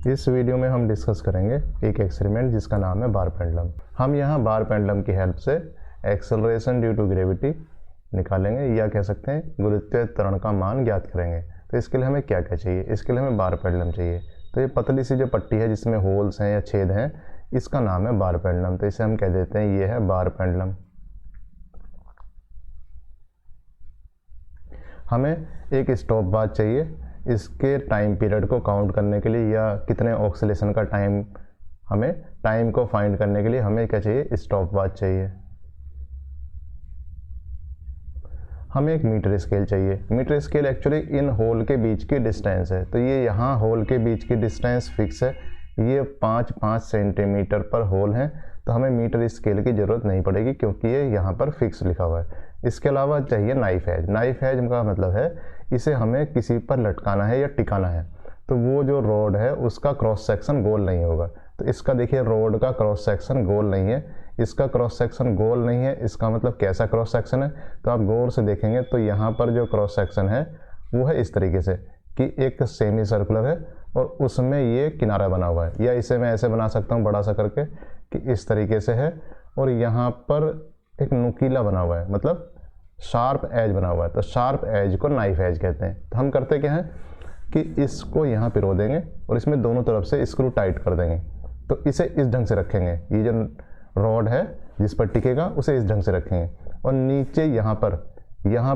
इस वीडियो में हम डिस्कस करेंगे एक एक्सपेरिमेंट जिसका नाम है बार पेंडुलम। हम यहाँ बार पेंडुलम की हेल्प से एक्सेलरेशन ड्यू टू ग्रेविटी निकालेंगे या कह सकते हैं गुरुत्वीय त्वरण का मान ज्ञात करेंगे। तो इसके लिए हमें क्या क्या चाहिए? इसके लिए हमें बार पेंडुलम चाहिए। तो ये पतली सी जो पट्टी है जिसमें होल्स हैं या छेद हैं, इसका नाम है बार पेंडुलम। तो इसे हम कह देते हैं ये है बार पेंडुलम। हमें एक स्टॉप वॉच चाहिए इसके टाइम पीरियड को काउंट करने के लिए या कितने ऑक्सीलेशन का टाइम, हमें टाइम को फाइंड करने के लिए हमें क्या चाहिए? स्टॉप वॉच चाहिए। हमें एक मीटर स्केल चाहिए। Metre scale actually in hole के बीच की डिस्टेंस है। तो ये यहाँ होल के बीच की डिस्टेंस फिक्स है, ये 5-5 सेंटीमीटर पर होल है। तो हमें मीटर स्केल की ज़रूरत नहीं पड़ेगी क्योंकि ये यहाँ पर फिक्स लिखा हुआ है। इसके अलावा चाहिए नाइफ एज। नाइफ एज का मतलब है इसे हमें किसी पर लटकाना है या टिकाना है, तो वो जो रोड है उसका क्रॉस सेक्शन गोल नहीं होगा। तो इसका देखिए रोड का क्रॉस सेक्शन गोल नहीं है, इसका क्रॉस सेक्शन गोल नहीं है। इसका मतलब कैसा क्रॉस सेक्शन है? तो आप गौर से देखेंगे तो यहाँ पर जो क्रॉस सेक्शन है वो है इस तरीके से कि एक सेमी सर्कुलर है और उसमें ये किनारा बना हुआ है, या इसे मैं ऐसे बना सकता हूँ बड़ा सा करके कि इस तरीके से है और यहाँ पर एक नुकीला बना हुआ है, मतलब शार्प एज बना हुआ है। तो शार्प एज को नाइफ एज कहते हैं। तो हम करते क्या है कि इसको यहाँ पिरो देंगे और इसमें दोनों तरफ से स्क्रू टाइट कर देंगे। तो इसे इस ढंग से रखेंगे, ये जो रॉड है जिस पर टिकेगा उसे इस ढंग से रखेंगे और नीचे यहाँ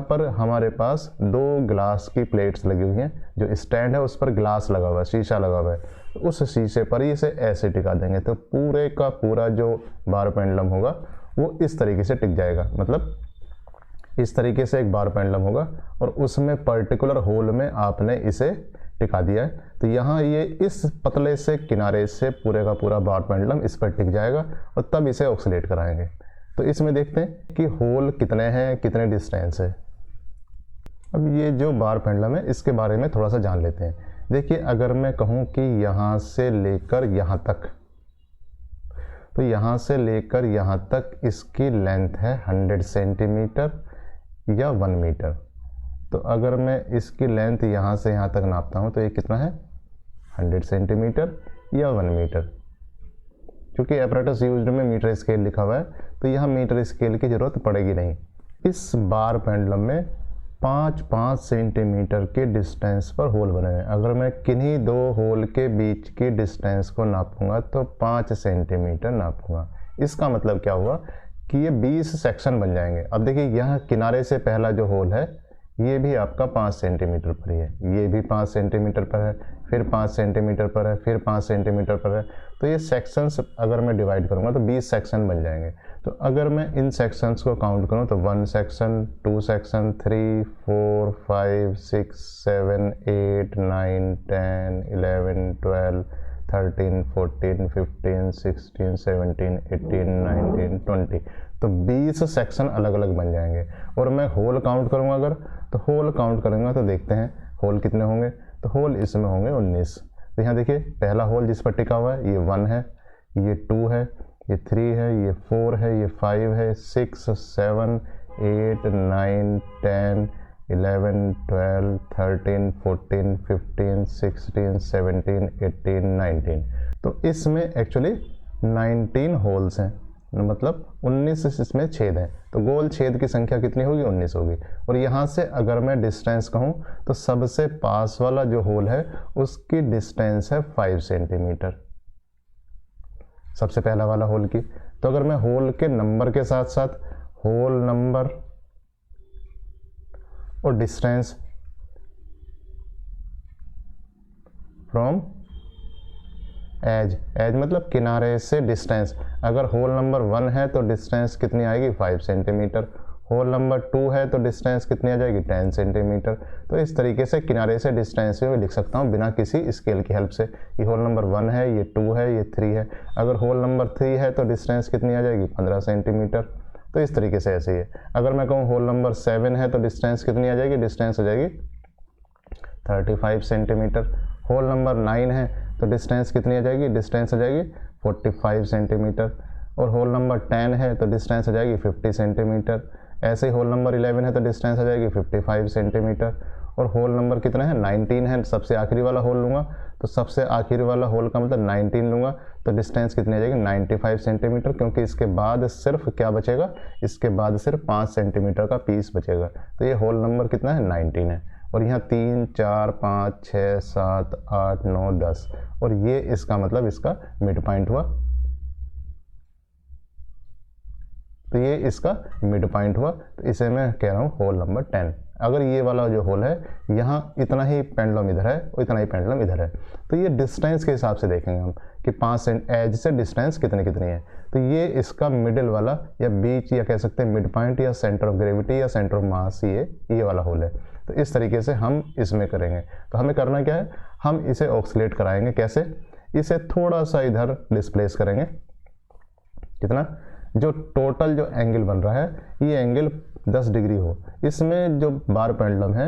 पर हमारे पास 2 ग्लास की प्लेट्स लगी हुई हैं। जो स्टैंड है उस पर ग्लास लगा हुआ है, शीशा लगा हुआ है। तो उस शीशे पर ही इसे ऐसे टिका देंगे। तो पूरे का पूरा जो बार पेंडुलम होगा वो इस तरीके से टिक जाएगा। मतलब इस तरीके से एक बार पेंडुलम होगा और उसमें पर्टिकुलर होल में आपने इसे टिका दिया है। तो यहाँ ये इस पतले से किनारे से पूरे का पूरा बार पेंडुलम इस पर टिक जाएगा और तब इसे ऑक्सीलेट कराएंगे। तो इसमें देखते हैं कि होल कितने हैं, कितने डिस्टेंस है। अब ये जो बार पेंडुलम है इसके बारे में थोड़ा सा जान लेते हैं। देखिए अगर मैं कहूँ कि यहाँ से लेकर यहाँ तक, तो यहाँ से लेकर यहाँ तक इसकी लेंथ है 100 सेंटीमीटर या 1 मीटर। तो अगर मैं इसकी लेंथ यहाँ से यहाँ तक नापता हूँ तो ये कितना है? 100 सेंटीमीटर या 1 मीटर। क्योंकि एपरेटस यूज्ड में मीटर स्केल लिखा हुआ है तो यहाँ मीटर स्केल की ज़रूरत पड़ेगी नहीं। इस बार पेंडुलम में 5-5 सेंटीमीटर के डिस्टेंस पर होल बने हुए हैं। अगर मैं किन्हीं 2 होल के बीच की डिस्टेंस को नापूंगा तो 5 सेंटीमीटर नापूंगा। इसका मतलब क्या हुआ कि ये 20 सेक्शन बन जाएंगे। अब देखिए यहाँ किनारे से पहला जो होल है ये भी आपका 5 सेंटीमीटर पर ही है, ये भी 5 सेंटीमीटर पर है, फिर 5 सेंटीमीटर पर है, फिर 5 सेंटीमीटर पर है। तो ये सेक्शंस अगर मैं डिवाइड करूँगा तो 20 सेक्शन बन जाएंगे। तो अगर मैं इन सेक्शंस को काउंट करूँ तो 1 सेक्शन, 2 सेक्शन, 3, 4, 5, 6, 7, 8, 9, 10, 11, 12, 13, 14, 15, 16, 17, 18, 19, 20। तो 20 सेक्शन अलग अलग बन जाएंगे। और मैं होल काउंट करूँगा अगर, तो होल काउंट करूँगा तो देखते हैं होल कितने होंगे। तो होल इसमें होंगे 19। तो यहाँ देखिए पहला होल जिस पर टिका हुआ है ये 1 है, ये 2 है, ये 3 है, ये 4 है, ये 5 है, 6, 7, 8, 9, 10, 11, 12, 13, 14, 15, 16, 17, 18, 19। तो इसमें एक्चुअली 19 होल्स हैं, मतलब 19 इसमें छेद हैं। तो गोल छेद की संख्या कितनी होगी? 19 होगी। और यहाँ से अगर मैं डिस्टेंस कहूँ तो सबसे पास वाला जो होल है उसकी डिस्टेंस है 5 सेंटीमीटर, सबसे पहला वाला होल की। तो अगर मैं होल के नंबर के साथ साथ होल नंबर और डिस्टेंस फ्रॉम एज, एज मतलब किनारे से डिस्टेंस, अगर होल नंबर 1 है तो डिस्टेंस कितनी आएगी? 5 सेंटीमीटर। होल नंबर 2 है तो डिस्टेंस कितनी आ जाएगी? 10 सेंटीमीटर। तो इस तरीके से किनारे से डिस्टेंस भी मैं लिख सकता हूँ बिना किसी स्केल की हेल्प से। ये होल नंबर 1 है, ये 2 है, ये 3 है। अगर होल नंबर 3 है तो डिस्टेंस कितनी आ जाएगी? 15 सेंटीमीटर। तो इस तरीके से ऐसे ही है। अगर मैं कहूँ होल नंबर 7 है तो डिस्टेंस कितनी आ जाएगी? डिस्टेंस हो जाएगी 35 सेंटीमीटर। होल नंबर 9 है तो डिस्टेंस कितनी आ जाएगी? डिस्टेंस हो जाएगी 45 सेंटीमीटर। और होल नंबर 10 है तो डिस्टेंस हो जाएगी 50 सेंटीमीटर। ऐसे ही होल नंबर 11 है तो डिस्टेंस हो जाएगी 55 सेंटीमीटर। और होल नंबर कितना है 19 है, सबसे आखिरी वाला होल लूँगा तो सबसे आखिरी वाला होल का मतलब 19 लूँगा, तो डिस्टेंस कितनी आ जाएगी 95 सेंटीमीटर, क्योंकि इसके बाद सिर्फ क्या बचेगा, इसके बाद सिर्फ 5 सेंटीमीटर का पीस बचेगा। तो ये होल नंबर कितना है 19 है। और यहाँ 3 4 5 6 7 8 9 10 और ये इसका मतलब इसका मिड पॉइंट हुआ। तो ये इसका मिड पॉइंट हुआ, तो इसे मैं कह रहा हूँ होल नंबर 10। अगर ये वाला जो होल है यहाँ इतना ही पेंडुलम इधर है और इतना ही पेंडुलम इधर है, तो ये डिस्टेंस के हिसाब से देखेंगे हम कि 5 एज से डिस्टेंस कितनी कितनी है। तो ये इसका मिडिल वाला या बीच या कह सकते हैं मिड पॉइंट या सेंटर ऑफ ग्रेविटी या सेंटर ऑफ मास ये वाला होल है। तो इस तरीके से हम इसमें करेंगे। तो हमें करना क्या है, हम इसे ऑक्सीलेट कराएंगे। कैसे, इसे थोड़ा सा इधर डिस्प्लेस करेंगे। कितना, जो टोटल जो एंगल बन रहा है ये एंगल 10 डिग्री हो। इसमें जो बार पेंडुलम है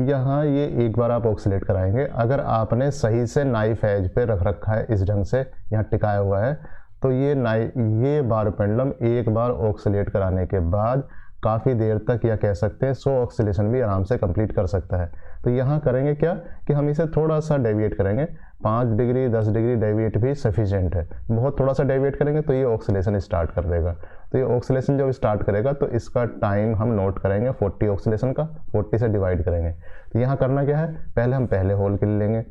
यहाँ ये एक बार आप ऑक्सीलेट कराएंगे। अगर आपने सही से नाइफ एज पे रख रखा है, इस ढंग से यहाँ टिकाया हुआ है, तो ये बार पेंडुलम एक बार ऑक्सीलेट कराने के बाद काफ़ी देर तक या कह सकते हैं 100 ऑक्सीलेशन भी आराम से कंप्लीट कर सकता है। तो यहाँ करेंगे क्या कि हम इसे थोड़ा सा डेविएट करेंगे, 5 डिग्री 10 डिग्री डेविएट भी सफिशिएंट है। बहुत थोड़ा सा डेविएट करेंगे तो ये ऑक्सीलेशन स्टार्ट कर देगा। तो ये ऑक्सीलेशन जब स्टार्ट करेगा तो इसका टाइम हम नोट करेंगे 40 ऑक्सीलेशन का, 40 से डिवाइड करेंगे। तो यहाँ करना क्या है, पहले हम पहले होल के लिए लेंगे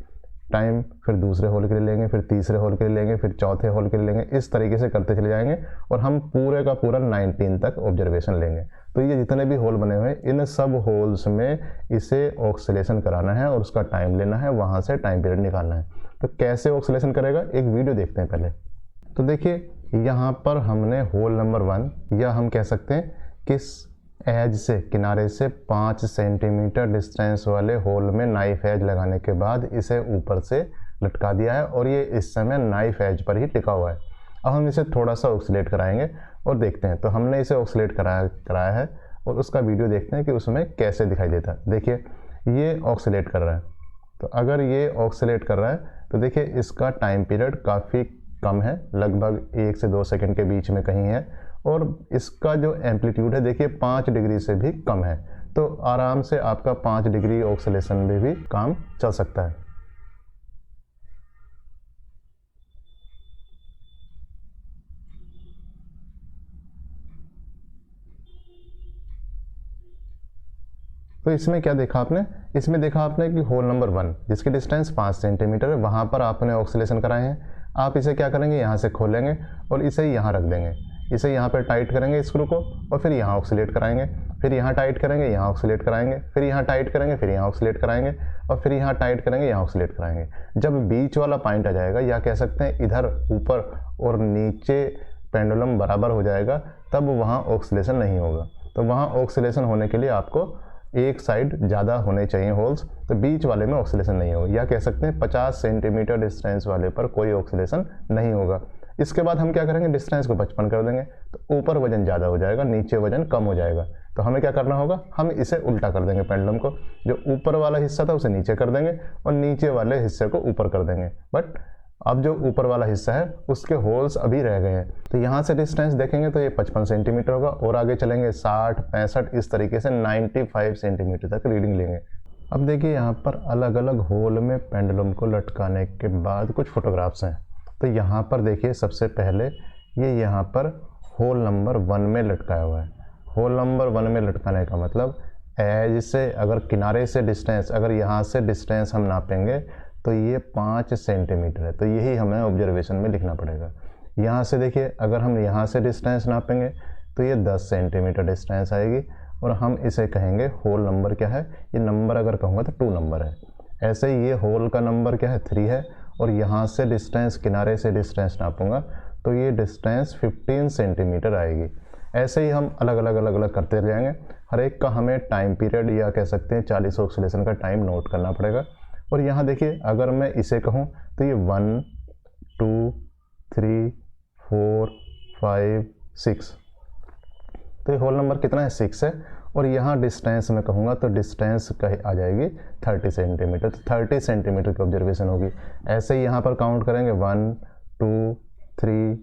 टाइम, फिर दूसरे होल के लिए लेंगे, फिर तीसरे होल के लिए लेंगे, फिर चौथे होल के लिए लेंगे। इस तरीके से करते चले जाएंगे और हम पूरे का पूरा 19 तक ऑब्जर्वेशन लेंगे। तो ये जितने भी होल बने हुए हैं इन सब होल्स में इसे ऑक्सीलेशन कराना है और उसका टाइम लेना है, वहाँ से टाइम पीरियड निकालना है। तो कैसे ऑक्सीलेशन करेगा, एक वीडियो देखते हैं पहले। तो देखिए यहाँ पर हमने होल नंबर 1 या हम कह सकते हैं किस एज से, किनारे से 5 सेंटीमीटर डिस्टेंस वाले होल में नाइफ एज लगाने के बाद इसे ऊपर से लटका दिया है और ये इस समय नाइफ एज पर ही टिका हुआ है। अब हम इसे थोड़ा सा ऑक्सीलेट कराएंगे और देखते हैं। तो हमने इसे ऑक्सीलेट कराया है और उसका वीडियो देखते हैं कि उसमें कैसे दिखाई देता है। देखिए ये ऑक्सीलेट कर रहा है, तो अगर ये ऑक्सीलेट कर रहा है तो देखिए इसका टाइम पीरियड काफ़ी कम है, लगभग 1 से 2 सेकंड के बीच में कहीं है, और इसका जो एम्पलीट्यूड है देखिए 5 डिग्री से भी कम है। तो आराम से आपका 5 डिग्री ऑक्सीलेशन में भी काम चल सकता है। तो इसमें क्या देखा आपने, इसमें देखा आपने कि होल नंबर 1 जिसकी डिस्टेंस 5 सेंटीमीटर है वहाँ पर आपने ऑक्सीलेशन कराए हैं। आप इसे क्या करेंगे, यहाँ से खोलेंगे और इसे यहाँ रख देंगे, इसे यहाँ पर टाइट करेंगे स्क्रू को और फिर यहाँ ऑक्सीलेट कराएंगे, फिर यहाँ टाइट करेंगे, यहाँ ऑक्सीलेट कराएंगे, फिर यहाँ टाइट करेंगे, फिर यहाँ ऑक्सीलेट कराएंगे और फिर यहाँ टाइट करेंगे, यहाँ ऑक्सीलेट कराएंगे। जब बीच वाला पॉइंट आ जाएगा या कह सकते हैं इधर ऊपर और नीचे पेंडुलम बराबर हो जाएगा, तब वहाँ ऑक्सीलेशन नहीं होगा। तो वहाँ ऑक्सीलेशन होने के लिए आपको एक साइड ज़्यादा होने चाहिए होल्स, तो बीच वाले में ऑक्सीलेशन नहीं होगा, या कह सकते हैं 50 सेंटीमीटर डिस्टेंस वाले पर कोई ऑक्सीलेशन नहीं होगा। इसके बाद हम क्या करेंगे, डिस्टेंस को 55 कर देंगे, तो ऊपर वजन ज़्यादा हो जाएगा, नीचे वजन कम हो जाएगा। तो हमें क्या करना होगा, हम इसे उल्टा कर देंगे पेंडुलम को, जो ऊपर वाला हिस्सा था उसे नीचे कर देंगे और नीचे वाले हिस्से को ऊपर कर देंगे। बट अब जो ऊपर वाला हिस्सा है उसके होल्स अभी रह गए हैं। तो यहाँ से डिस्टेंस देखेंगे तो ये 55 सेंटीमीटर होगा और आगे चलेंगे 60 65 इस तरीके से 95 सेंटीमीटर तक रीडिंग लेंगे। अब देखिए यहाँ पर अलग अलग होल में पेंडुलम को लटकाने के बाद कुछ फोटोग्राफ्स हैं। तो यहाँ पर देखिए सबसे पहले ये यहाँ पर होल नंबर 1 में लटकाया हुआ है। होल नंबर 1 में लटकाने का मतलब एज से, अगर किनारे से डिस्टेंस, अगर यहाँ से डिस्टेंस हम नापेंगे तो ये 5 सेंटीमीटर है। तो यही हमें ऑब्जर्वेशन में लिखना पड़ेगा। यहाँ से देखिए अगर हम यहाँ से डिस्टेंस नापेंगे तो ये 10 सेंटीमीटर डिस्टेंस आएगी और हम इसे कहेंगे होल नंबर क्या है, ये नंबर अगर कहूँगा तो 2 नंबर है। ऐसे ही ये होल का नंबर क्या है, 3 है, और यहाँ से डिस्टेंस, किनारे से डिस्टेंस नापूंगा तो ये डिस्टेंस 15 सेंटीमीटर आएगी। ऐसे ही हम अलग अलग करते जाएंगे। हर एक का हमें टाइम पीरियड या कह सकते हैं 40 ऑक्सीलेशन का टाइम नोट करना पड़ेगा। और यहाँ देखिए अगर मैं इसे कहूँ तो ये 1 2 3 4 5 6, तो ये होल नंबर कितना है, 6 है। और यहाँ डिस्टेंस में कहूँगा तो डिस्टेंस आ जाएगी 30 सेंटीमीटर। तो 30 सेंटीमीटर की ऑब्जर्वेशन होगी। ऐसे ही यहाँ पर काउंट करेंगे 1 2 3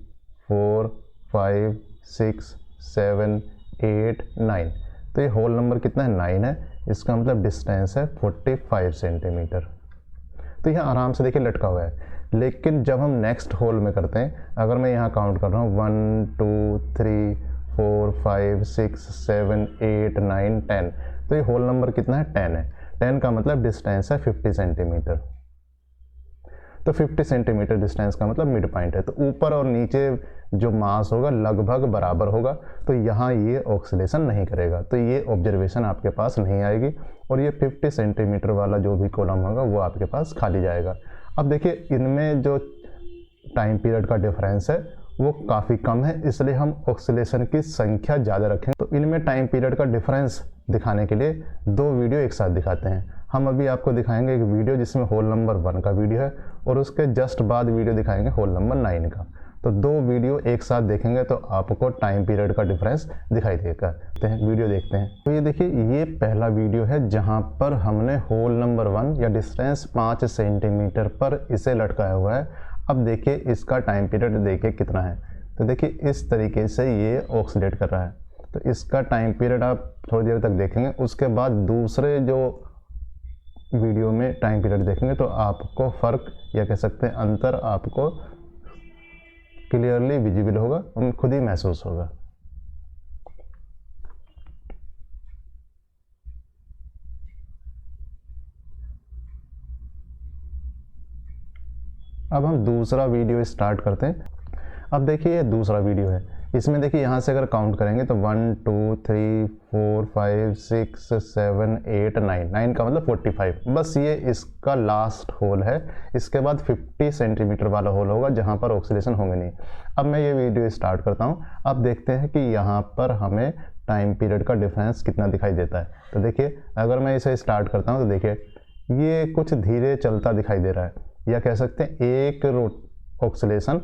4 5 6 7 8 9, तो ये होल नंबर कितना है 9 है, इसका मतलब डिस्टेंस है 45 सेंटीमीटर। तो यहाँ आराम से देखिए लटका हुआ है। लेकिन जब हम नेक्स्ट होल में करते हैं, अगर मैं यहाँ काउंट कर रहा हूँ 1 2 3 4 5 6 7 8 9 10, तो ये होल नंबर कितना है 10 है। 10 का मतलब डिस्टेंस है 50 सेंटीमीटर। तो 50 सेंटीमीटर डिस्टेंस का मतलब मिड पॉइंट है। तो ऊपर और नीचे जो मास होगा लगभग बराबर होगा, तो यहाँ ये ऑक्सीलेशन नहीं करेगा, तो ये ऑब्जर्वेशन आपके पास नहीं आएगी और ये 50 सेंटीमीटर वाला जो भी कॉलम होगा वो आपके पास खाली जाएगा। अब देखिए इनमें जो टाइम पीरियड का डिफरेंस है वो काफ़ी कम है, इसलिए हम ऑक्सीलेशन की संख्या ज़्यादा रखें। तो इनमें टाइम पीरियड का डिफरेंस दिखाने के लिए 2 वीडियो एक साथ दिखाते हैं। हम अभी आपको दिखाएंगे एक वीडियो जिसमें होल नंबर 1 का वीडियो है और उसके जस्ट बाद वीडियो दिखाएंगे होल नंबर 9 का। तो 2 वीडियो एक साथ देखेंगे तो आपको टाइम पीरियड का डिफरेंस दिखाई देगा। वीडियो देखते हैं। तो ये देखिए ये पहला वीडियो है जहाँ पर हमने होल नंबर 1 या डिस्टेंस 5 सेंटीमीटर पर इसे लटकाया हुआ है। अब देखिए इसका टाइम पीरियड देखिए कितना है। तो देखिए इस तरीके से ये ऑक्सीलेट कर रहा है। तो इसका टाइम पीरियड आप थोड़ी देर तक देखेंगे, उसके बाद दूसरे जो वीडियो में टाइम पीरियड देखेंगे तो आपको फ़र्क या कह सकते हैं अंतर आपको क्लियरली विजिबल होगा और खुद ही महसूस होगा। अब हम दूसरा वीडियो स्टार्ट करते हैं। अब देखिए ये दूसरा वीडियो है, इसमें देखिए यहाँ से अगर काउंट करेंगे तो 1 2 3 4 5 6 7 8 9, 9 का मतलब 45। बस ये इसका लास्ट होल है, इसके बाद 50 सेंटीमीटर वाला होल होगा जहाँ पर ऑक्सीलेशन होंगे नहीं। अब मैं ये वीडियो स्टार्ट करता हूँ। अब देखते हैं कि यहाँ पर हमें टाइम पीरियड का डिफरेंस कितना दिखाई देता है। तो देखिए अगर मैं इसे स्टार्ट करता हूँ तो देखिए ये कुछ धीरे चलता दिखाई दे रहा है, या कह सकते हैं एक ऑक्सीलेशन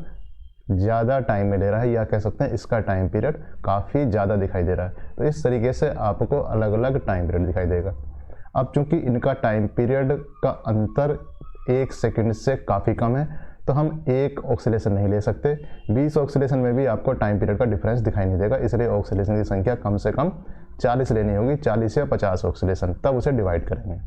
ज़्यादा टाइम में ले रहा है, या कह सकते हैं इसका टाइम पीरियड काफ़ी ज़्यादा दिखाई दे रहा है। तो इस तरीके से आपको अलग अलग टाइम पीरियड दिखाई देगा। अब चूंकि इनका टाइम पीरियड का अंतर 1 सेकंड से काफ़ी कम है तो हम एक ऑक्सीलेशन नहीं ले सकते। 20 ऑक्सीलेशन में भी आपको टाइम पीरियड का डिफरेंस दिखाई नहीं देगा, इसलिए ऑक्सीलेशन की संख्या कम से कम 40 लेनी होगी, 40 या 50 ऑक्सीलेशन, तब उसे डिवाइड करेंगे।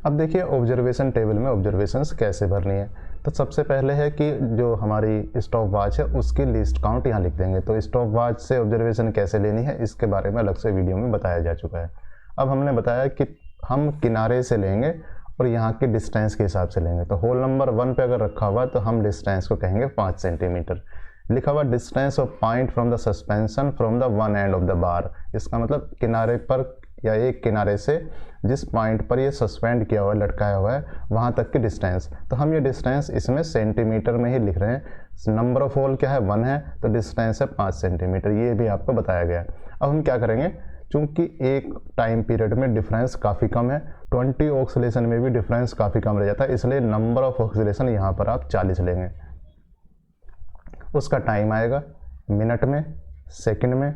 अब देखिए ऑब्जर्वेशन टेबल में ऑब्जर्वेशंस कैसे भरनी है। तो सबसे पहले है कि जो हमारी स्टॉप वॉच है उसकी लिस्ट काउंट यहाँ लिख देंगे। तो स्टॉप वॉच से ऑब्जर्वेशन कैसे लेनी है इसके बारे में अलग से वीडियो में बताया जा चुका है। अब हमने बताया कि हम किनारे से लेंगे और यहाँ के डिस्टेंस के हिसाब से लेंगे। तो होल नंबर 1 पे अगर रखा हुआ तो हम डिस्टेंस को कहेंगे 5 सेंटीमीटर। लिखा हुआ distance of point from the suspension from the one end of the bar, इसका मतलब किनारे पर या एक किनारे से जिस पॉइंट पर ये सस्पेंड किया हुआ है, लटकाया हुआ है, वहाँ तक की डिस्टेंस। तो हम ये डिस्टेंस इसमें सेंटीमीटर में ही लिख रहे हैं। नंबर ऑफ होल क्या है 1 है, तो डिस्टेंस है 5 सेंटीमीटर, ये भी आपको बताया गया है। अब हम क्या करेंगे, चूंकि एक टाइम पीरियड में डिफरेंस काफ़ी कम है, 20 ऑक्सीलेशन में भी डिफरेंस काफ़ी कम रह जाता है, इसलिए नंबर ऑफ ऑक्सीलेशन यहाँ पर आप 40 लेंगे। उसका टाइम आएगा मिनट में, सेकंड में,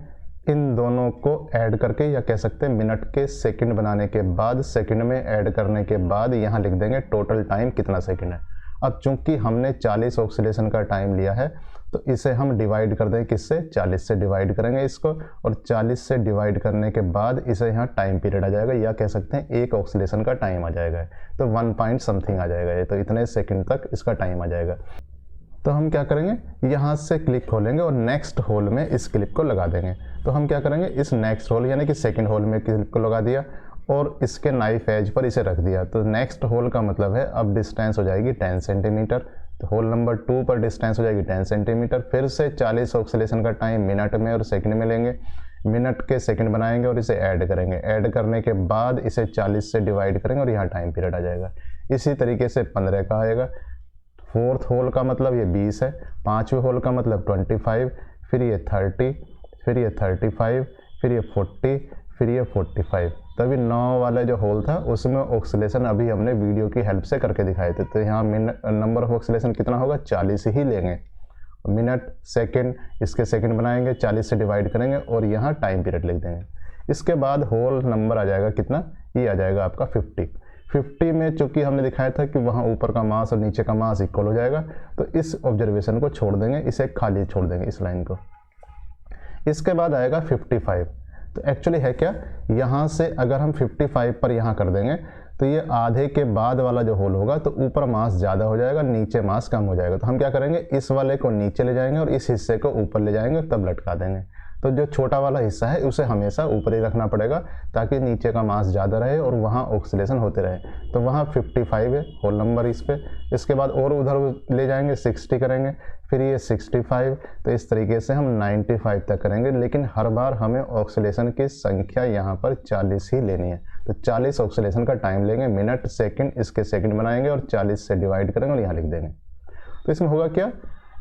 इन दोनों को ऐड करके या कह सकते हैं मिनट के सेकंड बनाने के बाद, सेकंड में ऐड करने के बाद यहाँ लिख देंगे टोटल टाइम कितना सेकंड है। अब चूंकि हमने 40 ऑक्सीलेशन का टाइम लिया है तो इसे हम डिवाइड कर दें, किससे, 40 से डिवाइड करेंगे इसको, और 40 से डिवाइड करने के बाद इसे यहाँ टाइम पीरियड आ जाएगा, या कह सकते हैं एक ऑक्सीलेशन का टाइम आ जाएगा। तो 1 पॉइंट समथिंग आ जाएगा ये, तो इतने सेकंड तक इसका टाइम आ जाएगा। तो हम क्या करेंगे, यहाँ से क्लिप खोलेंगे और नेक्स्ट होल में इस क्लिप को लगा देंगे। तो हम क्या करेंगे, इस नेक्स्ट होल यानी कि सेकंड होल में क्लिप को लगा दिया और इसके नाइफ एज पर इसे रख दिया। तो नेक्स्ट होल का मतलब है अब डिस्टेंस हो जाएगी 10 सेंटीमीटर। तो होल नंबर 2 पर डिस्टेंस हो जाएगी 10 सेंटीमीटर। फिर से 40 ऑक्सीलेशन का टाइम मिनट में और सेकंड में लेंगे, मिनट के सेकंड बनाएंगे और इसे ऐड करेंगे। ऐड करने के बाद इसे 40 से डिवाइड करेंगे और यहाँ टाइम पीरियड आ जाएगा। इसी तरीके से 15 का आएगा। फोर्थ होल का मतलब ये 20 है, पाँचवें होल का मतलब 25, फिर ये 30, फिर ये 35, फिर ये 40, फिर ये 45। तभी 9 वाला जो होल था उसमें ऑक्सीलेशन अभी हमने वीडियो की हेल्प से करके दिखाए थे। तो यहाँ नंबर ऑफ ऑक्सीलेशन कितना होगा, 40 ही लेंगे। मिनट, सेकंड, इसके सेकंड बनाएंगे, 40 से डिवाइड करेंगे और यहाँ टाइम पीरियड लिख देंगे। इसके बाद होल नंबर आ जाएगा कितना, ये आ जाएगा आपका 50 में। चूंकि हमने दिखाया था कि वहाँ ऊपर का मास और नीचे का मास इक्वल हो जाएगा, तो इस ऑब्जर्वेशन को छोड़ देंगे, इसे खाली छोड़ देंगे इस लाइन को। इसके बाद आएगा 55। तो एक्चुअली है क्या, यहाँ से अगर हम 55 पर यहाँ कर देंगे तो ये आधे के बाद वाला जो होल होगा तो ऊपर मास ज़्यादा हो जाएगा, नीचे मास कम हो जाएगा। तो हम क्या करेंगे, इस वाले को नीचे ले जाएंगे और इस हिस्से को ऊपर ले जाएंगे, तब लटका देंगे। तो जो छोटा वाला हिस्सा है उसे हमेशा ऊपर ही रखना पड़ेगा ताकि नीचे का मास ज़्यादा रहे और वहाँ ऑक्सीलेशन होते रहे। तो वहाँ 55 है होल नंबर इस पे, इसके बाद और उधर ले जाएंगे 60 करेंगे, फिर ये 65, तो इस तरीके से हम 95 तक करेंगे। लेकिन हर बार हमें ऑक्सीलेशन की संख्या यहाँ पर 40 ही लेनी है। तो 40 ऑक्सीलेशन का टाइम लेंगे, मिनट सेकंड इसके सेकंड बनाएंगे और 40 से डिवाइड करेंगे और यहाँ लिख देंगे। तो इसमें होगा क्या,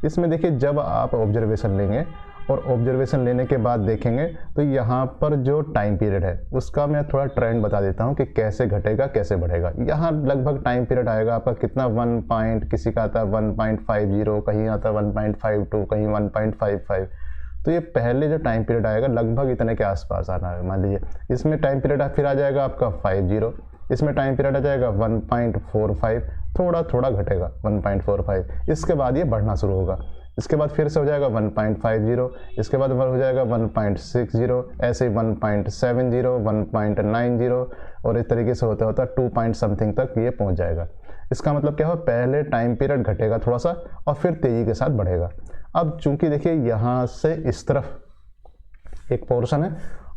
इसमें देखिए जब आप ऑब्जर्वेशन लेंगे और ऑब्जर्वेशन लेने के बाद देखेंगे तो यहाँ पर जो टाइम पीरियड है उसका मैं थोड़ा ट्रेंड बता देता हूँ कि कैसे घटेगा कैसे बढ़ेगा। यहाँ लगभग टाइम पीरियड आएगा आपका कितना, 1 पॉइंट, किसी का आता है 1.50, कहीं आता है 1.52, कहीं 1.55। तो ये पहले जो टाइम पीरियड आएगा लगभग इतने के आसपास आना है। मान लीजिए इसमें टाइम पीरियड फिर आ जाएगा आपका 50, इसमें टाइम पीरियड आ जाएगा 1.45, थोड़ा थोड़ा घटेगा 1.45, इसके बाद ये बढ़ना शुरू होगा। इसके बाद फिर से हो जाएगा 1.50, इसके बाद हो जाएगा 1.60, ऐसे ही 1.70, 1.90 और इस तरीके से होता होता 2 पॉइंट समथिंग तक ये पहुंच जाएगा। इसका मतलब क्या हो, पहले टाइम पीरियड घटेगा थोड़ा सा और फिर तेज़ी के साथ बढ़ेगा। अब चूंकि देखिए यहाँ से इस तरफ एक पोर्शन है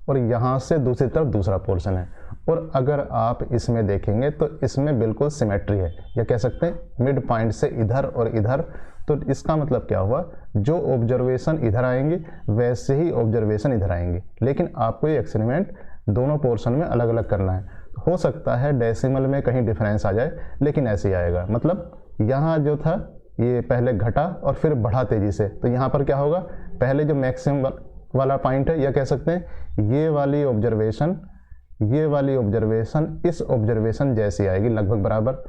और यहाँ से दूसरी तरफ दूसरा पोर्शन है, और अगर आप इसमें देखेंगे तो इसमें बिल्कुल सिमेट्री है, या कह सकते हैं मिड पॉइंट से इधर और इधर। तो इसका मतलब क्या हुआ, जो ऑब्जर्वेशन इधर आएंगे वैसे ही ऑब्जर्वेशन इधर आएंगे, लेकिन आपको ये एक्सपेरिमेंट दोनों पोर्शन में अलग अलग करना है। हो सकता है डेसिमल में कहीं डिफरेंस आ जाए, लेकिन ऐसे ही आएगा। मतलब यहाँ जो था ये पहले घटा और फिर बढ़ा तेजी से, तो यहाँ पर क्या होगा, पहले जो मैक्सिमम वाला पॉइंट है, या कह सकते हैं ये वाली ऑब्जर्वेशन इस ऑब्जर्वेशन जैसी आएगी, लगभग बराबर।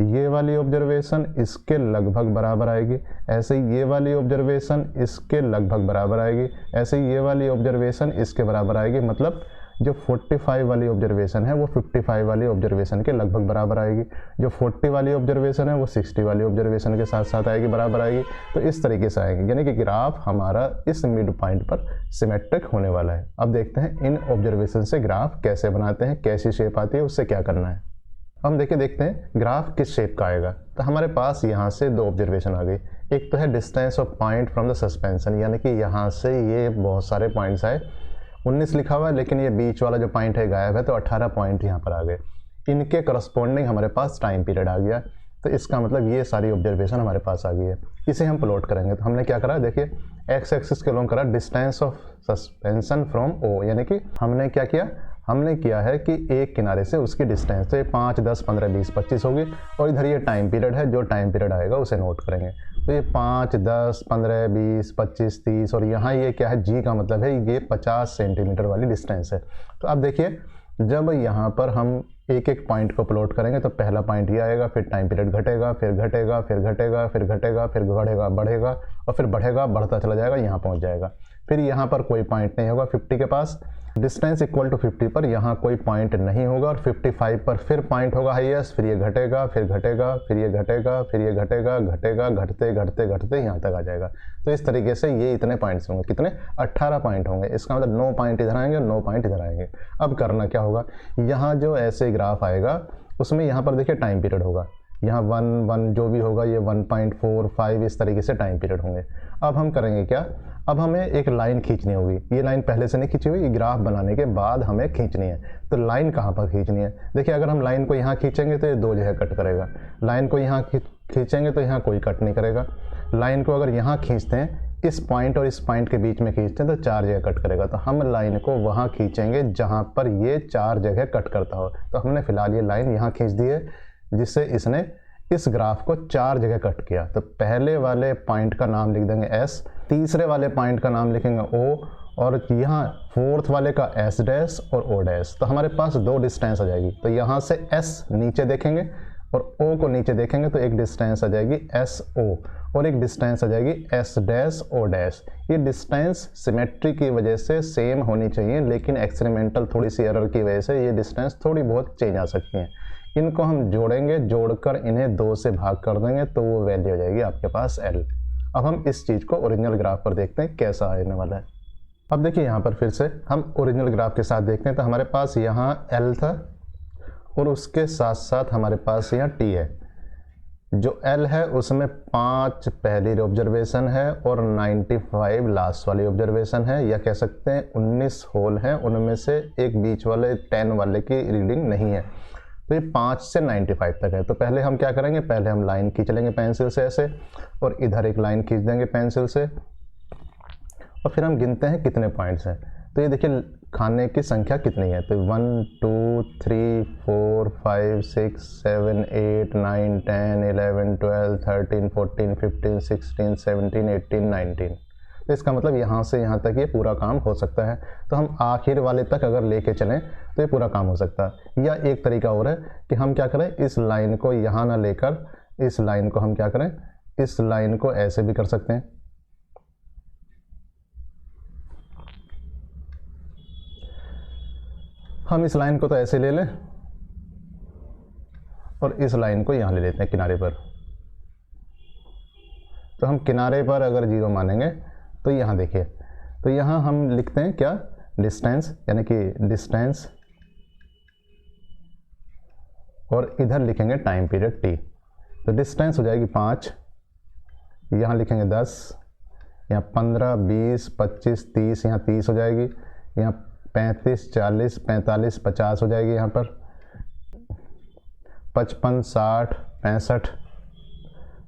ये वाली ऑब्जर्वेशन इसके लगभग बराबर आएगी, ऐसे ही ये वाली ऑब्जर्वेशन इसके लगभग बराबर आएगी, ऐसे ही ये वाली ऑब्जर्वेशन इसके बराबर आएगी। मतलब जो 45 वाली ऑब्जर्वेशन है वो 55 वाली ऑब्जर्वेशन के लगभग बराबर आएगी, जो 40 वाली ऑब्जर्वेशन है वो 60 वाली ऑब्जर्वेशन के साथ साथ आएगी, बराबर आएगी। तो इस तरीके से आएंगे, यानी कि ग्राफ हमारा इस मिड पॉइंट पर सिमेट्रिक होने वाला है। अब देखते हैं इन ऑब्जर्वेशन से ग्राफ कैसे बनाते हैं, कैसी शेप आती है, उससे क्या करना है। हम देखते हैं ग्राफ किस शेप का आएगा। तो हमारे पास यहाँ से 2 ऑब्जर्वेशन आ गई। एक तो है distance of point from the suspension, यानी कि यहाँ से ये बहुत सारे पॉइंट्स आए, 19 लिखा हुआ है, लेकिन ये बीच वाला जो पॉइंट है गायब है, तो 18 पॉइंट यहाँ पर आ गए। इनके करस्पॉन्डिंग हमारे पास टाइम पीरियड आ गया। तो इसका मतलब ये सारी ऑब्जर्वेशन हमारे पास आ गई है। इसे हम प्लॉट करेंगे। तो हमने क्या करा, देखिए एक्स एक्सिस के लॉन्ग करा distance of suspension from O, यानी कि हमने क्या किया, हमने किया है कि एक किनारे से उसकी डिस्टेंस, तो ये 5, 10, 15, 20, 25 होगी, और इधर ये टाइम पीरियड है, जो टाइम पीरियड आएगा उसे नोट करेंगे। तो ये 5, 10, 15, 20, 25, 30, और यहाँ ये क्या है, जी का मतलब है ये 50 सेंटीमीटर वाली डिस्टेंस है। तो अब देखिए जब यहाँ पर हम एक एक पॉइंट को प्लॉट करेंगे तो पहला पॉइंट ये आएगा, फिर टाइम पीरियड घटेगा, फिर घटेगा, फिर घटेगा, फिर घटेगा, फिर बढ़ेगा, बढ़ेगा और फिर बढ़ेगा, बढ़ता चला जाएगा, यहाँ पहुँच जाएगा। फिर यहाँ पर कोई पॉइंट नहीं होगा 50 के पास, डिस्टेंस इक्वल टू 50 पर यहाँ कोई पॉइंट नहीं होगा, और 55 पर फिर पॉइंट होगा हाईएस्ट, फिर ये घटेगा, फिर घटेगा, फिर ये घटेगा, फिर ये घटेगा, घटेगा, घटते घटते घटते यहाँ तक आ जाएगा। तो इस तरीके से ये इतने पॉइंट्स होंगे, कितने, 18 पॉइंट होंगे। इसका मतलब 9 पॉइंट इधर आएंगे और 9 पॉइंट इधर आएंगे। अब करना क्या होगा, यहाँ जो ऐसे ग्राफ आएगा उसमें यहाँ पर देखिए टाइम पीरियड होगा, यहाँ 1 जो भी होगा ये 1.45 इस तरीके से टाइम पीरियड होंगे। अब हम करेंगे क्या, अब हमें एक लाइन खींचनी होगी। ये लाइन पहले से नहीं खींची हुई, ये ग्राफ बनाने के बाद हमें खींचनी है। तो लाइन कहाँ पर खींचनी है, देखिए अगर हम लाइन को यहाँ खींचेंगे तो ये 2 जगह कट करेगा, लाइन को यहाँ खींचेंगे तो यहाँ कोई कट नहीं करेगा, लाइन को अगर यहाँ खींचते हैं इस पॉइंट और इस पॉइंट के बीच में खींचते हैं तो 4 जगह कट करेगा। तो हम लाइन को वहाँ खींचेंगे जहाँ पर ये 4 जगह कट करता हो। तो हमने फिलहाल ये लाइन यहाँ खींच दी है, जिससे इसने इस ग्राफ को 4 जगह कट किया। तो पहले वाले पॉइंट का नाम लिख देंगे S, तीसरे वाले पॉइंट का नाम लिखेंगे O, और यहाँ 4th वाले का S डैश और O डैश। तो हमारे पास 2 डिस्टेंस आ जाएगी। तो यहाँ से S नीचे देखेंगे और O को नीचे देखेंगे तो एक डिस्टेंस आ जाएगी SO, और एक डिस्टेंस आ जाएगी S डैश O डैश। ये डिस्टेंस सिमेट्री की वजह से सेम होनी चाहिए, लेकिन एक्सपेरिमेंटल थोड़ी सी एरर की वजह से ये डिस्टेंस थोड़ी बहुत चेंज आ सकती हैं। इनको हम जोड़ेंगे, जोड़कर इन्हें 2 से भाग कर देंगे तो वो वैल्यू हो जाएगी आपके पास L। अब हम इस चीज़ को ओरिजिनल ग्राफ पर देखते हैं कैसा आने वाला है। अब देखिए यहाँ पर फिर से हम ओरिजिनल ग्राफ के साथ देखते हैं। तो हमारे पास यहाँ L था और उसके साथ साथ हमारे पास यहाँ T है। जो L है उसमें 5 पहली ऑब्जर्वेशन है और 95 लास्ट वाली ऑब्जर्वेशन है, या कह सकते हैं 19 होल हैं, उनमें से एक बीच वाले 10 वाले की रीडिंग नहीं है। तो ये 5 से 95 तक है। तो पहले हम क्या करेंगे, पहले हम लाइन खींच लेंगे पेंसिल से ऐसे, और इधर एक लाइन खींच देंगे पेंसिल से, और फिर हम गिनते हैं कितने पॉइंट्स हैं। तो ये देखिए खाने की संख्या कितनी है। तो 1 2 3 4 5 6 7 8 9 10 11 12 13 14 15 16 17 18 19। तो इसका मतलब यहाँ से यहाँ तक ये पूरा काम हो सकता है। तो हम आखिर वाले तक अगर लेके चलें तो ये पूरा काम हो सकता है। या एक तरीका और है कि हम क्या करें, इस लाइन को यहाँ ना लेकर इस लाइन को हम क्या करें, इस लाइन को ऐसे भी कर सकते हैं। हम इस लाइन को तो ऐसे ले लें और इस लाइन को यहाँ ले लेते हैं किनारे पर। तो हम किनारे पर अगर 0 मानेंगे तो यहाँ देखिए, तो यहाँ हम लिखते हैं क्या, डिस्टेंस, यानी कि डिस्टेंस, और इधर लिखेंगे टाइम पीरियड T। तो डिस्टेंस हो जाएगी 5, यहाँ लिखेंगे 10, यहाँ 15 20 25 30, यहाँ 30 हो जाएगी, यहाँ 35 40 45 50 हो जाएगी, यहाँ पर 55 60 65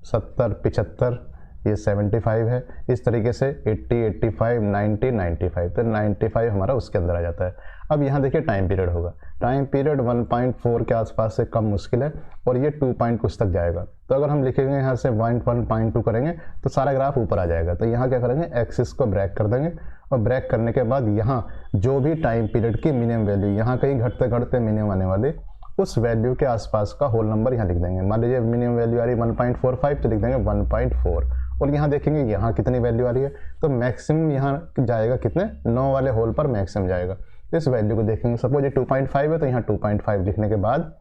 70 75, ये 75 है। इस तरीके से 80 85 90 95, तो 95 हमारा उसके अंदर आ जाता है। अब यहाँ देखिए टाइम पीरियड होगा, टाइम पीरियड 1.4 के आसपास से कम मुश्किल है, और ये 2 पॉइंट कुछ तक जाएगा। तो अगर हम लिखेंगे यहाँ से 1.2 करेंगे तो सारा ग्राफ ऊपर आ जाएगा। तो यहाँ क्या करेंगे, एक्सिस को ब्रेक कर देंगे, और ब्रेक करने के बाद यहाँ जो भी टाइम पीरियड की मिनिमम वैल्यू, यहाँ कहीं घटते घटते मिनिमम आने वाली, उस वैल्यू के आसपास का होल नंबर यहाँ लिख देंगे। मान लीजिए मिनिमम वैल्यू आ रही है 1.45, तो लिख देंगे 1.4, और यहाँ देखेंगे यहाँ कितनी वैल्यू आ रही है, तो मैक्सिमम यहाँ जाएगा कितने, 9 वाले होल पर मैक्सिमम जाएगा। इस वैल्यू को देखेंगे, सपोज ये 2.5 है, तो यहाँ 2.5 लिखने के बाद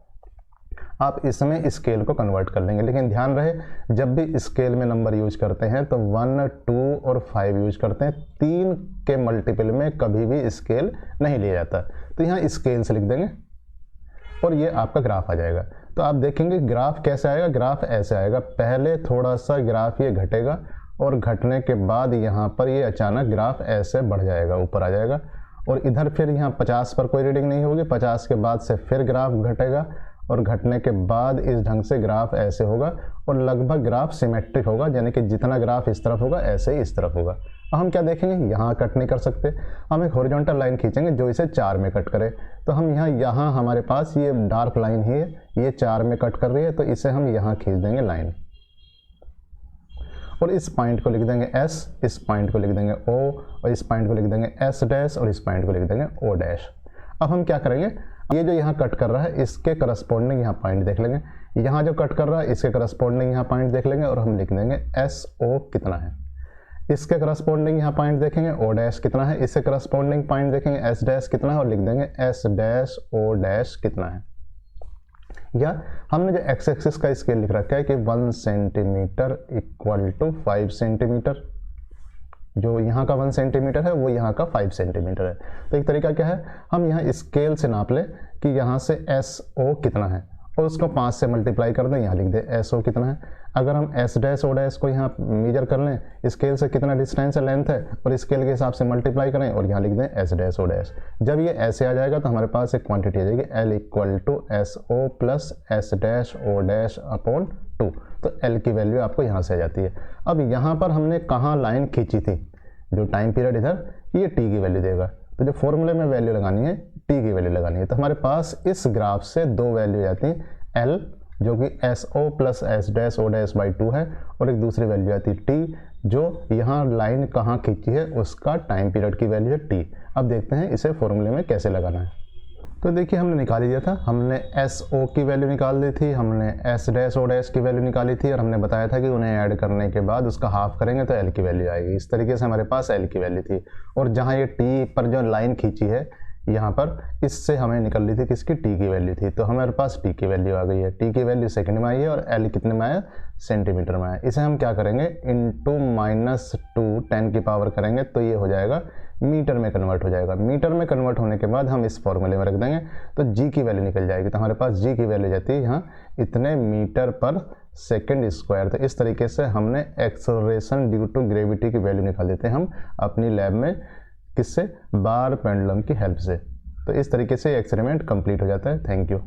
आप इसमें स्केल को कन्वर्ट कर लेंगे। लेकिन ध्यान रहे, जब भी स्केल में नंबर यूज करते हैं तो 1 2 और 5 यूज करते हैं, 3 के मल्टीपल में कभी भी स्केल नहीं लिया जाता। तो यहाँ स्केल से लिख देंगे और ये आपका ग्राफ आ जाएगा। तो आप देखेंगे ग्राफ कैसे आएगा, ग्राफ ऐसे आएगा, पहले थोड़ा सा ग्राफ ये घटेगा, और घटने के बाद यहाँ पर ये अचानक ग्राफ ऐसे बढ़ जाएगा, ऊपर आ जाएगा, और इधर फिर यहाँ 50 पर कोई रीडिंग नहीं होगी, 50 के बाद से फिर ग्राफ घटेगा, और घटने के बाद इस ढंग से ग्राफ ऐसे होगा, और लगभग ग्राफ सिमेट्रिक होगा, यानी कि जितना ग्राफ इस तरफ होगा ऐसे ही इस तरफ होगा। अब हम क्या देखेंगे, यहाँ कट नहीं कर सकते, हम एक हॉरिजॉन्टल लाइन खींचेंगे जो इसे 4 में कट करे। तो हम यहाँ हमारे पास ये डार्क लाइन ही है, ये 4 में कट कर रही है, तो इसे हम यहाँ खींच देंगे लाइन, और इस पॉइंट को लिख देंगे S, इस पॉइंट को लिख देंगे O, और इस पॉइंट को लिख देंगे S डैश, और इस पॉइंट को लिख देंगे O डैश। अब हम क्या करेंगे, ये जो यहाँ कट कर रहा है इसके करस्पॉन्डिंग यहाँ पॉइंट देख लेंगे, यहाँ जो कट कर रहा है इसके करस्पॉन्डिंग यहाँ पॉइंट देख लेंगे, और हम लिख देंगे SO कितना है। इसके करस्पॉन्डिंग यहाँ पॉइंट देखेंगे O डैश कितना है, इससे करस्पॉन्डिंग पॉइंट देखेंगे S डैश कितना है, और लिख देंगे S डैश O डैश कितना है। या हमने जो एक्स एक्सिस का स्केल लिख रखा है कि 1 सेंटीमीटर इक्वल टू 5 सेंटीमीटर, जो यहाँ का 1 सेंटीमीटर है वो यहाँ का 5 सेंटीमीटर है। तो एक तरीका क्या है, हम यहाँ स्केल से नाप लें कि यहाँ से SO कितना है, और उसको 5 से मल्टीप्लाई कर दें, यहाँ लिख दें SO कितना है। अगर हम S डैश O डैश को यहाँ मेजर कर लें, स्केल से कितना डिस्टेंस है, लेंथ है, और स्केल के हिसाब से मल्टीप्लाई करें, और यहाँ लिख दें S डैश O डैश। जब ये ऐसे आ जाएगा तो हमारे पास एक क्वांटिटी आ जाएगी L equal to SO plus S dash O dash upon 2। तो L की वैल्यू आपको यहाँ से आ जाती है। अब यहाँ पर हमने कहाँ लाइन खींची थी, जो टाइम पीरियड इधर, ये T की वैल्यू देगा। तो जो फॉर्मूले में वैल्यू लगानी है T की वैल्यू लगानी है। तो हमारे पास इस ग्राफ से 2 वैल्यू आती हैं, L जो कि SO plus S dash O dash by 2 है, और एक दूसरी वैल्यू आती है T जो यहाँ लाइन कहाँ खींची है उसका टाइम पीरियड की वैल्यू है T। अब देखते हैं इसे फॉर्मूले में कैसे लगाना है। तो देखिए हमने निकाल ही दिया था, हमने SO की वैल्यू निकाल दी थी, हमने S डैश O डैश की वैल्यू निकाली थी, और हमने बताया था कि उन्हें ऐड करने के बाद उसका हाफ करेंगे तो L की वैल्यू आएगी। इस तरीके से हमारे पास L की वैल्यू थी, और जहाँ ये T पर जो लाइन खींची है यहाँ पर, इससे हमें निकल रही थी किसकी, T की वैल्यू थी। तो हमारे पास T की वैल्यू आ गई है, T की वैल्यू सेकंड में आई है, और L कितने में आया, सेंटीमीटर में आया। इसे हम क्या करेंगे, इंटू -2 10 की पावर करेंगे, तो ये हो जाएगा मीटर में कन्वर्ट हो जाएगा। मीटर में कन्वर्ट होने के बाद हम इस फॉर्मूले में रख देंगे तो जी की वैल्यू निकल जाएगी। तो हमारे पास जी की वैल्यू जाती है यहाँ इतने मीटर पर सेकेंड स्क्वायर। तो इस तरीके से हमने एक्सेलरेशन ड्यू टू ग्रेविटी की वैल्यू निकाल देते हैं हम अपनी लैब में, किससे, बार पेंडुलम की हेल्प से। तो इस तरीके से एक्सपेरिमेंट कंप्लीट हो जाता है। Thank you.